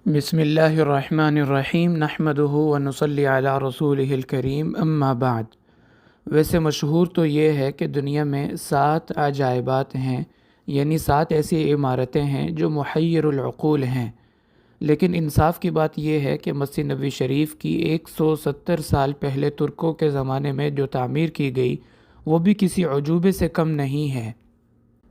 بسم اللہ الرحمن الرحیم نحمدہ ونصلی علی رسولہ الکریم اما بعد۔ ویسے مشہور تو یہ ہے کہ دنیا میں 7 عجائبات ہیں، یعنی 7 ایسی عمارتیں ہیں جو محیر العقول ہیں، لیکن انصاف کی بات یہ ہے کہ مسجد نبوی شریف کی 170 سال پہلے ترکوں کے زمانے میں جو تعمیر کی گئی وہ بھی کسی عجوبے سے کم نہیں ہے۔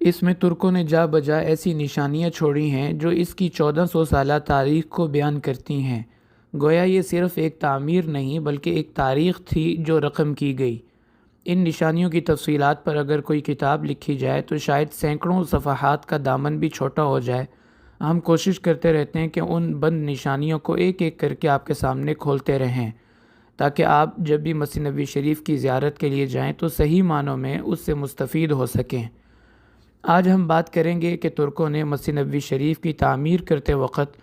اس میں ترکوں نے جا بجا ایسی نشانیاں چھوڑی ہیں جو اس کی 1400 سالہ تاریخ کو بیان کرتی ہیں۔ گویا یہ صرف ایک تعمیر نہیں بلکہ ایک تاریخ تھی جو رقم کی گئی۔ ان نشانیوں کی تفصیلات پر اگر کوئی کتاب لکھی جائے تو شاید سینکڑوں صفحات کا دامن بھی چھوٹا ہو جائے۔ ہم کوشش کرتے رہتے ہیں کہ ان بند نشانیوں کو ایک ایک کر کے آپ کے سامنے کھولتے رہیں، تاکہ آپ جب بھی مسجد نبوی شریف کی زیارت کے لیے جائیں تو صحیح معنوں میں اس سے مستفید ہو سکیں۔ آج ہم بات کریں گے کہ ترکوں نے مسجد نبوی شریف کی تعمیر کرتے وقت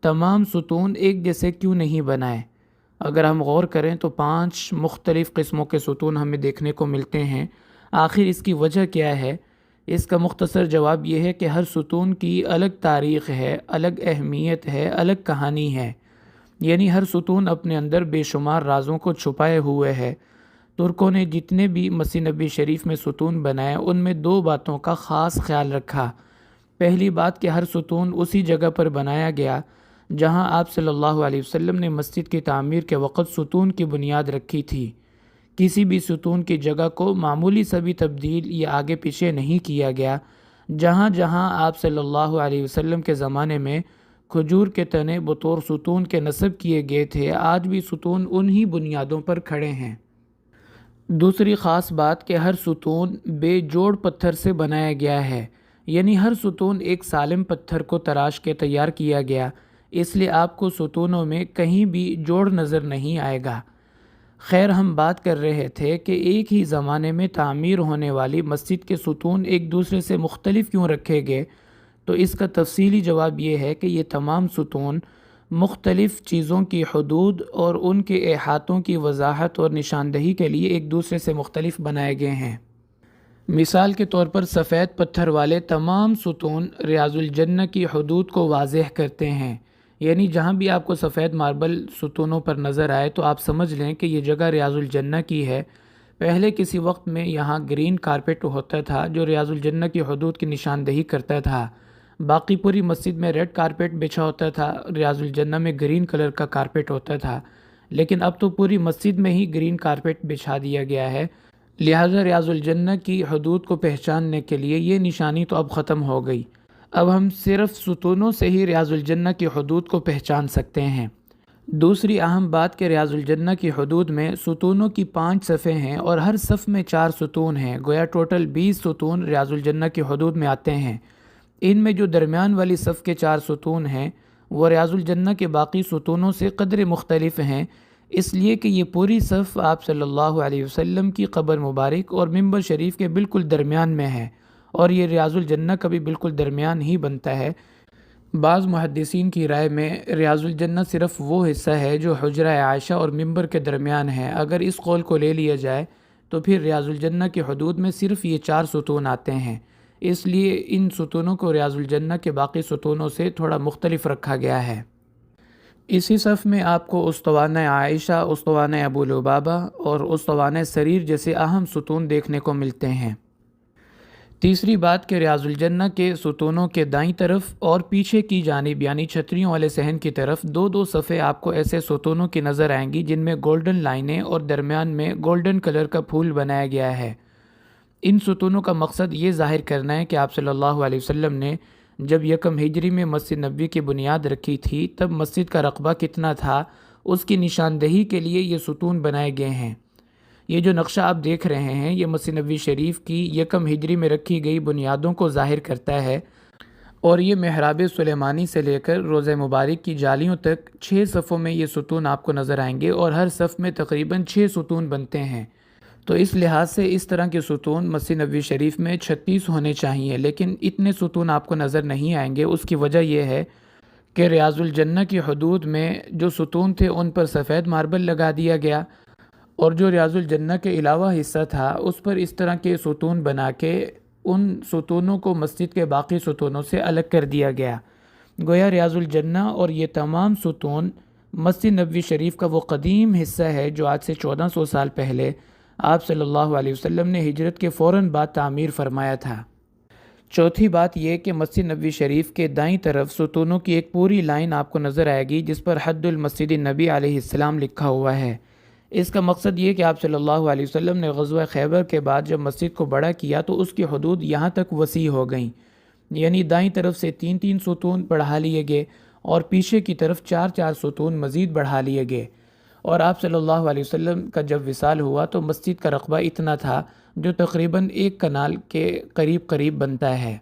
تمام ستون ایک جیسے کیوں نہیں بنائے۔ اگر ہم غور کریں تو 5 مختلف قسموں کے ستون ہمیں دیکھنے کو ملتے ہیں۔ آخر اس کی وجہ کیا ہے؟ اس کا مختصر جواب یہ ہے کہ ہر ستون کی الگ تاریخ ہے، الگ اہمیت ہے، الگ کہانی ہے، یعنی ہر ستون اپنے اندر بے شمار رازوں کو چھپائے ہوئے ہے۔ ترکوں نے جتنے بھی مسجد نبوی شریف میں ستون بنائے ان میں 2 باتوں کا خاص خیال رکھا۔ پہلی بات کہ ہر ستون اسی جگہ پر بنایا گیا جہاں آپ صلی اللہ علیہ وسلم نے مسجد کی تعمیر کے وقت ستون کی بنیاد رکھی تھی۔ کسی بھی ستون کی جگہ کو معمولی سا بھی تبدیل یا آگے پیچھے نہیں کیا گیا۔ جہاں جہاں آپ صلی اللہ علیہ وسلم کے زمانے میں کھجور کے تنے بطور ستون کے نصب کیے گئے تھے، آج بھی ستون انہی بنیادوں پر کھڑے ہیں۔ دوسری خاص بات کہ ہر ستون بے جوڑ پتھر سے بنایا گیا ہے، یعنی ہر ستون ایک سالم پتھر کو تراش کے تیار کیا گیا، اس لیے آپ کو ستونوں میں کہیں بھی جوڑ نظر نہیں آئے گا۔ خیر، ہم بات کر رہے تھے کہ ایک ہی زمانے میں تعمیر ہونے والی مسجد کے ستون ایک دوسرے سے مختلف کیوں رکھے گئے، تو اس کا تفصیلی جواب یہ ہے کہ یہ تمام ستون مختلف چیزوں کی حدود اور ان کے احاطوں کی وضاحت اور نشاندہی کے لیے ایک دوسرے سے مختلف بنائے گئے ہیں۔ مثال کے طور پر سفید پتھر والے تمام ستون ریاض الجنہ کی حدود کو واضح کرتے ہیں، یعنی جہاں بھی آپ کو سفید ماربل ستونوں پر نظر آئے تو آپ سمجھ لیں کہ یہ جگہ ریاض الجنہ کی ہے۔ پہلے کسی وقت میں یہاں گرین کارپیٹ ہوتا تھا جو ریاض الجنہ کی حدود کی نشاندہی کرتا تھا، باقی پوری مسجد میں ریڈ کارپیٹ بچھا ہوتا تھا، ریاض الجنہ میں گرین کلر کا کارپیٹ ہوتا تھا، لیکن اب تو پوری مسجد میں ہی گرین کارپیٹ بچھا دیا گیا ہے، لہٰذا ریاض الجنہ کی حدود کو پہچاننے کے لیے یہ نشانی تو اب ختم ہو گئی۔ اب ہم صرف ستونوں سے ہی ریاض الجنہ کی حدود کو پہچان سکتے ہیں۔ دوسری اہم بات کہ ریاض الجنہ کی حدود میں ستونوں کی 5 صفیں ہیں اور ہر صف میں 4 ستون ہیں، گویا ٹوٹل 20 ستون ریاض الجنہ کی حدود میں آتے ہیں۔ ان میں جو درمیان والی صف کے 4 ستون ہیں وہ ریاض الجنہ کے باقی ستونوں سے قدر مختلف ہیں، اس لیے کہ یہ پوری صف آپ صلی اللہ علیہ وسلم کی قبر مبارک اور منبر شریف کے بالکل درمیان میں ہے، اور یہ ریاض الجنہ کا بھی بالکل درمیان ہی بنتا ہے۔ بعض محدثین کی رائے میں ریاض الجنہ صرف وہ حصہ ہے جو حجرہ عائشہ اور منبر کے درمیان ہے۔ اگر اس قول کو لے لیا جائے تو پھر ریاض الجنہ کی حدود میں صرف یہ 4 ستون آتے ہیں، اس لیے ان ستونوں کو ریاض الجنہ کے باقی ستونوں سے تھوڑا مختلف رکھا گیا ہے۔ اسی صف میں آپ کو اسطوانہ عائشہ، اسطوانہ ابو لبابہ اور اسطوانہ سریر جیسے اہم ستون دیکھنے کو ملتے ہیں۔ تیسری بات کہ ریاض الجنہ کے ستونوں کے دائیں طرف اور پیچھے کی جانب یعنی چھتریوں والے صحن کی طرف 2 صفحے آپ کو ایسے ستونوں کی نظر آئیں گی جن میں گولڈن لائنیں اور درمیان میں گولڈن کلر کا پھول بنایا گیا ہے۔ ان ستونوں کا مقصد یہ ظاہر کرنا ہے کہ آپ صلی اللہ علیہ وسلم نے جب 1 ہجری میں مسجد نبوی کی بنیاد رکھی تھی تب مسجد کا رقبہ کتنا تھا، اس کی نشاندہی کے لیے یہ ستون بنائے گئے ہیں۔ یہ جو نقشہ آپ دیکھ رہے ہیں یہ مسجد نبوی شریف کی 1 ہجری میں رکھی گئی بنیادوں کو ظاہر کرتا ہے، اور یہ محراب سلیمانی سے لے کر روضہ مبارک کی جالیوں تک 6 صفوں میں یہ ستون آپ کو نظر آئیں گے، اور ہر صف میں تقریباً 6 ستون بنتے ہیں۔ تو اس لحاظ سے اس طرح کے ستون مسجد نبوی شریف میں 36 ہونے چاہیے، لیکن اتنے ستون آپ کو نظر نہیں آئیں گے۔ اس کی وجہ یہ ہے کہ ریاض الجنہ کی حدود میں جو ستون تھے ان پر سفید ماربل لگا دیا گیا، اور جو ریاض الجنہ کے علاوہ حصہ تھا اس پر اس طرح کے ستون بنا کے ان ستونوں کو مسجد کے باقی ستونوں سے الگ کر دیا گیا۔ گویا ریاض الجنہ اور یہ تمام ستون مسجد نبوی شریف کا وہ قدیم حصہ ہے جو آج سے 1400 سال پہلے آپ صلی اللہ علیہ وسلم نے ہجرت کے فوراً بعد تعمیر فرمایا تھا۔ چوتھی بات یہ کہ مسجد نبوی شریف کے دائیں طرف ستونوں کی ایک پوری لائن آپ کو نظر آئے گی جس پر حد المسجد نبی علیہ السلام لکھا ہوا ہے۔ اس کا مقصد یہ کہ آپ صلی اللہ علیہ وسلم نے غزوہ خیبر کے بعد جب مسجد کو بڑا کیا تو اس کی حدود یہاں تک وسیع ہو گئیں، یعنی دائیں طرف سے 3 ستون بڑھا لیے گئے اور پیچھے کی طرف 4 ستون مزید بڑھا لیے گئے۔ اور آپ صلی اللہ علیہ وسلم کا جب وصال ہوا تو مسجد کا رقبہ اتنا تھا جو تقریباً 1 کنال کے قریب بنتا ہے۔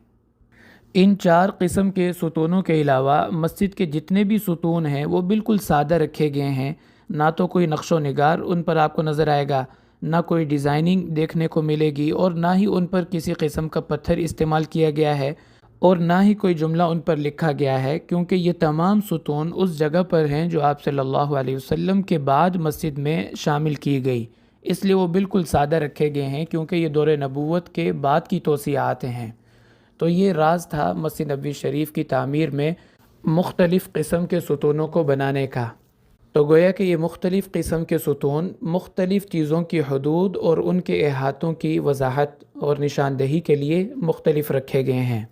ان 4 قسم کے ستونوں کے علاوہ مسجد کے جتنے بھی ستون ہیں وہ بالکل سادہ رکھے گئے ہیں، نہ تو کوئی نقش و نگار ان پر آپ کو نظر آئے گا، نہ کوئی ڈیزائننگ دیکھنے کو ملے گی، اور نہ ہی ان پر کسی قسم کا پتھر استعمال کیا گیا ہے، اور نہ ہی کوئی جملہ ان پر لکھا گیا ہے، کیونکہ یہ تمام ستون اس جگہ پر ہیں جو آپ صلی اللہ علیہ وسلم کے بعد مسجد میں شامل کی گئی، اس لیے وہ بالکل سادہ رکھے گئے ہیں کیونکہ یہ دور نبوت کے بعد کی توسیعات ہیں۔ تو یہ راز تھا مسجد نبوی شریف کی تعمیر میں مختلف قسم کے ستونوں کو بنانے کا۔ تو گویا کہ یہ مختلف قسم کے ستون مختلف چیزوں کی حدود اور ان کے احاطوں کی وضاحت اور نشاندہی کے لیے مختلف رکھے گئے ہیں۔